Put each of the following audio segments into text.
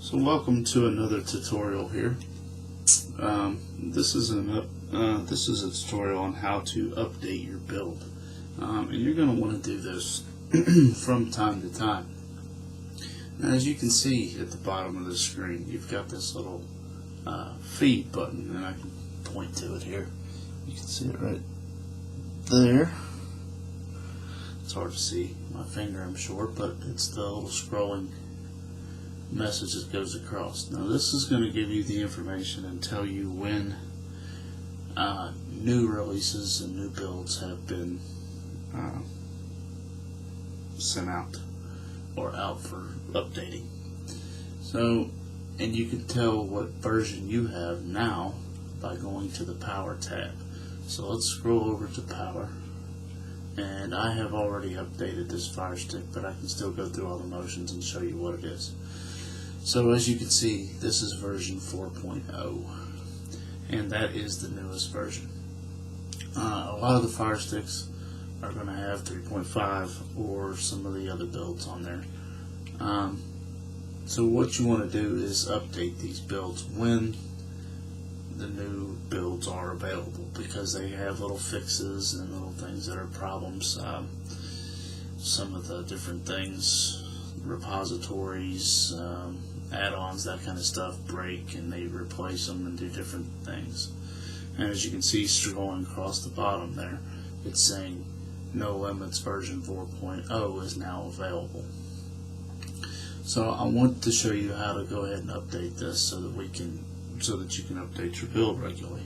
So welcome to another tutorial here. This is a tutorial on how to update your build, and you're going to want to do this from time to time. Now, as you can see at the bottom of the screen, you've got this little feed button, and I can point to it here. You can see it right there. It's hard to see my finger, I'm sure, but it's the little scrolling message that goes across. Now this is going to give you the information and tell you when new releases and new builds have been sent out or out for updating. So, and you can tell what version you have now by going to the Power tab. So let's scroll over to Power, and I have already updated this Fire Stick, but I can still go through all the motions and show you what it is. So as you can see, this is version 4.0, and that is the newest version. A lot of the Fire Sticks are going to have 3.5 or some of the other builds on there. So what you want to do is update these builds when the new builds are available, because they have little fixes and little things that are problems. Some of the different things, repositories, add-ons, that kind of stuff break, and they replace them and do different things. And as you can see, scrolling across the bottom there, it's saying No Limits version 4.0 is now available. So I want to show you how to go ahead and update this so that you can update your build regularly.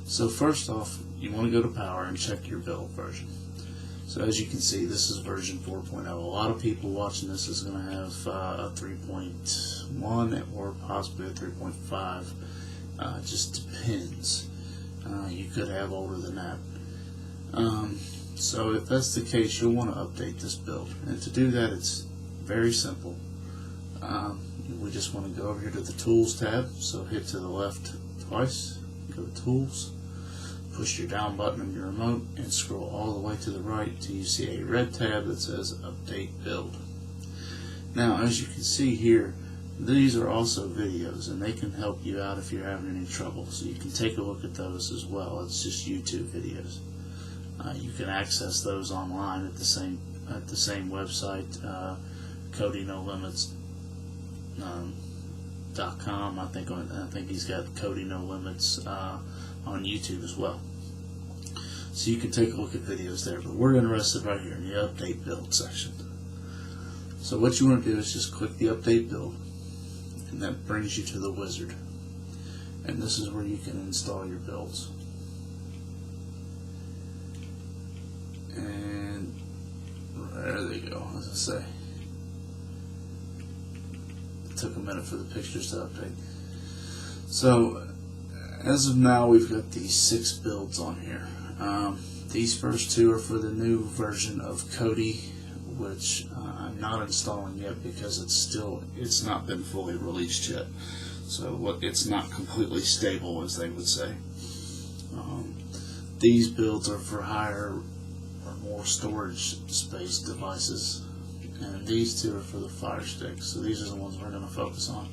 So first off, you want to go to Power and check your build version. So as you can see, this is version 4.0. A lot of people watching this is going to have a 3.1 or possibly a 3.5. It just depends. You could have older than that. So if that's the case, you'll want to update this build. And to do that, it's very simple. We just want to go over here to the Tools tab. So hit to the left twice, go to Tools, push your down button on your remote, and scroll all the way to the right till you see a red tab that says Update Build. Now, as you can see here, these are also videos, and they can help you out if you're having any trouble. So you can take a look at those as well. It's just YouTube videos. You can access those online at the same website, Kodi No Limits. .com. I think he's got Kodi No Limits on YouTube as well. So you can take a look at videos there, but we're interested right here in the Update Build section. So what you want to do is just click the Update Build, and that brings you to the wizard. And this is where you can install your builds. And there they go, as I say. Took a minute for the pictures to update. So as of now, we've got these 6 builds on here. These first 2 are for the new version of Kodi, which I'm not installing yet because it's not been fully released yet. So it's not completely stable, as they would say. These builds are for higher or more storage space devices. And these 2 are for the Fire Sticks, so these are the ones we're going to focus on.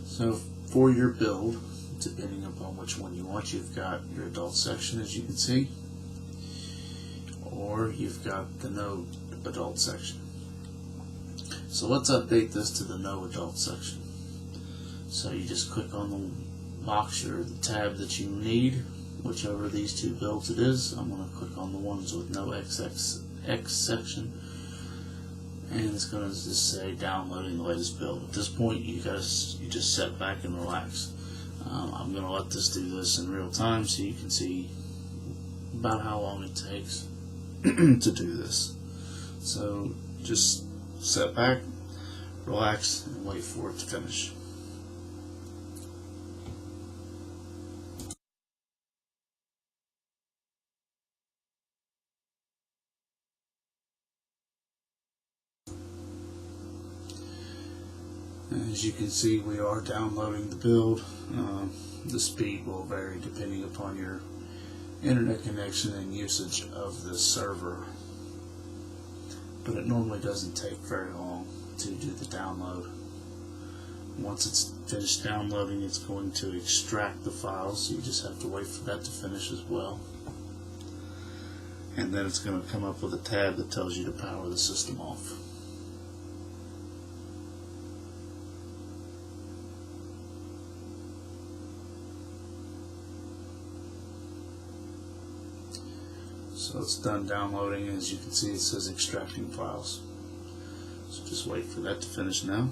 So for your build, depending upon which one you want, you've got your adult section, as you can see, or you've got the no adult section. So let's update this to the no adult section. So you just click on the box or the tab that you need, whichever of these 2 builds it is. I'm going to click on the ones with no XX section. And it's going to just say downloading the latest build. At this point, you just sit back and relax. I'm going to let this do this in real time so you can see about how long it takes to do this. So just sit back, relax, and wait for it to finish. As you can see, we are downloading the build. The speed will vary depending upon your internet connection and usage of the server, but it normally doesn't take very long to do the download. Once it's finished downloading, it's going to extract the files, so you just have to wait for that to finish as well. And then it's going to come up with a tab that tells you to power the system off. So it's done downloading, and as you can see it says extracting files. So just wait for that to finish now.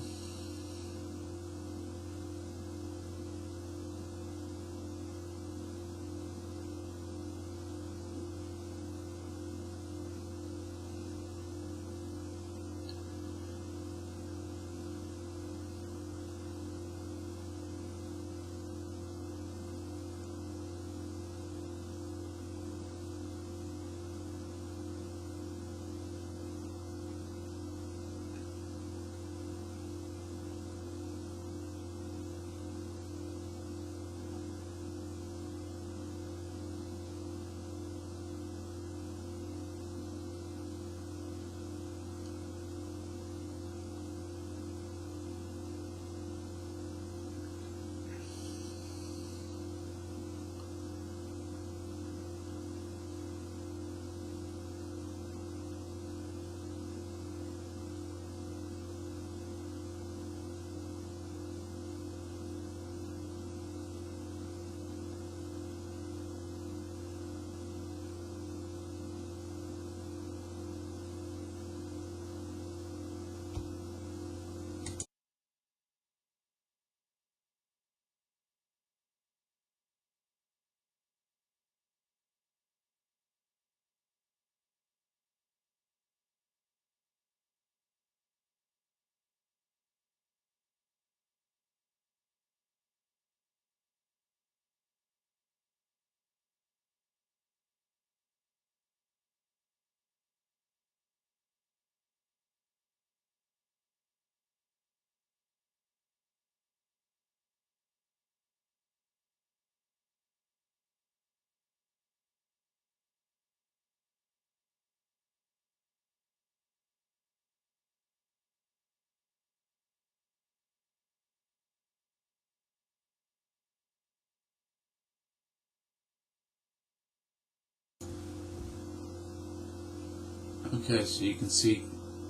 Okay, so you can see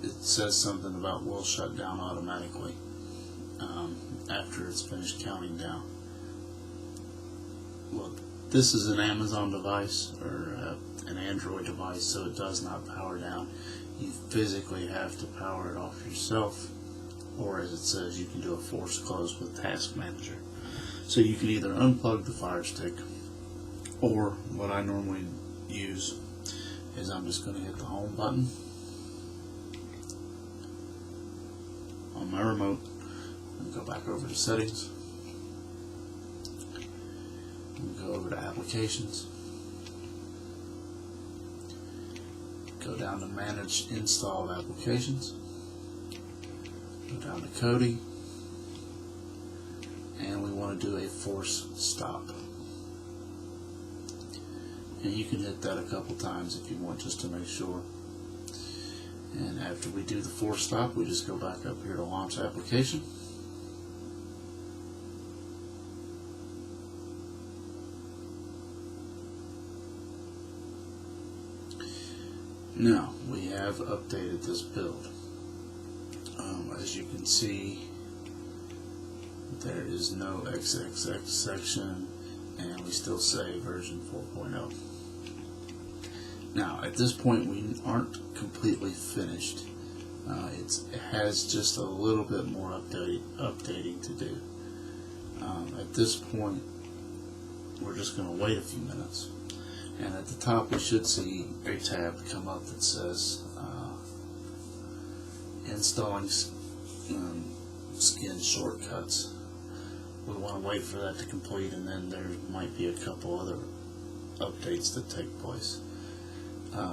it says something about will shut down automatically after it's finished counting down. Well, this is an Amazon device or an Android device, so it does not power down. You physically have to power it off yourself, or as it says, you can do a force close with Task Manager. So you can either unplug the Fire Stick, or what I normally use is I'm just going to hit the home button on my remote and go back over to settings and go over to applications, go down to manage installed applications, go down to Kodi, and we want to do a force stop. And you can hit that a couple times if you want, just to make sure. And after we do the force stop, we just go back up here to launch application. Now we have updated this build. As you can see, there is no XXX section, and we still say version 4.0. Now, at this point, we aren't completely finished. It has just a little bit more updating to do. At this point, we're just going to wait a few minutes. And at the top, we should see a tab come up that says installing skin shortcuts. We want to wait for that to complete, and then there might be a couple other updates that take place.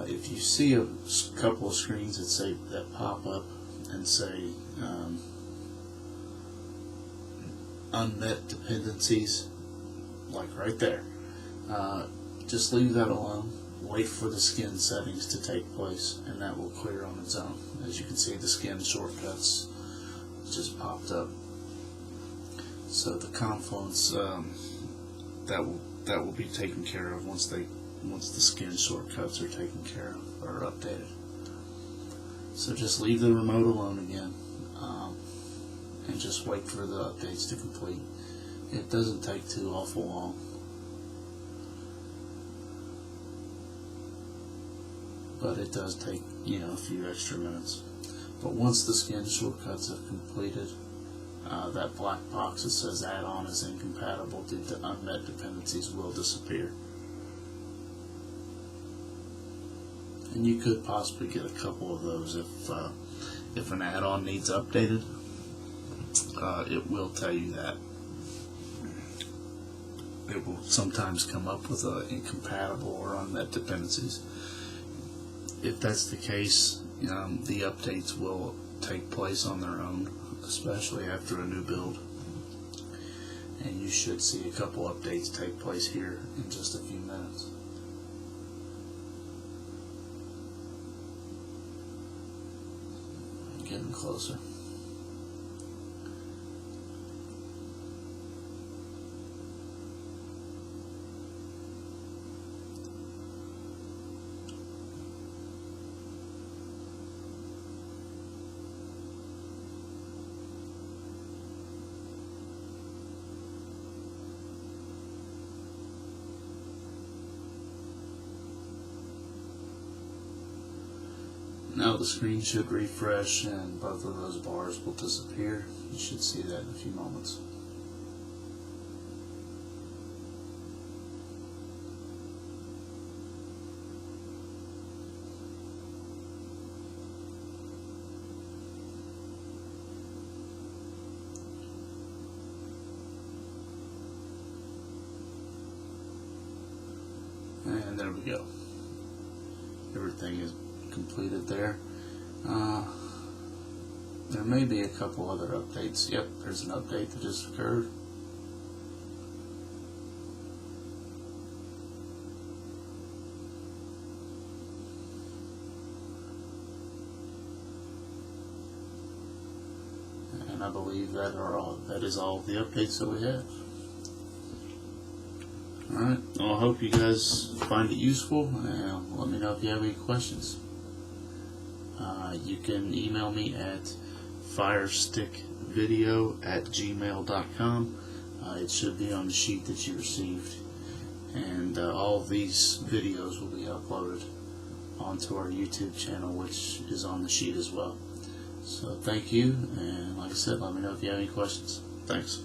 If you see a couple of screens that pop up and say unmet dependencies, like right there, just leave that alone. Wait for the skin settings to take place, and that will clear on its own. As you can see, the skin shortcuts just popped up. So the confluence that will be taken care of once the skin shortcuts are taken care of or updated. So just leave the remote alone again, and just wait for the updates to complete. It doesn't take too awful long. But it does take, a few extra minutes. But once the skin shortcuts have completed, that black box that says add-on is incompatible due to unmet dependencies will disappear. And you could possibly get a couple of those if an add-on needs updated. It will tell you that. It will sometimes come up with incompatible or unmet dependencies. If that's the case, the updates will take place on their own, especially after a new build. And you should see a couple updates take place here in just a few minutes. Getting closer. Now the screen should refresh and both of those bars will disappear. You should see that in a few moments. And there we go. Everything is completed there. There may be a couple other updates. Yep, there's an update that just occurred. And I believe that is all the updates that we have. Alright, well, I hope you guys find it useful, and let me know if you have any questions. You can email me at firestickvideo@gmail.com. It should be on the sheet that you received, and all of these videos will be uploaded onto our YouTube channel, which is on the sheet as well. So thank you, and like I said, let me know if you have any questions. Thanks.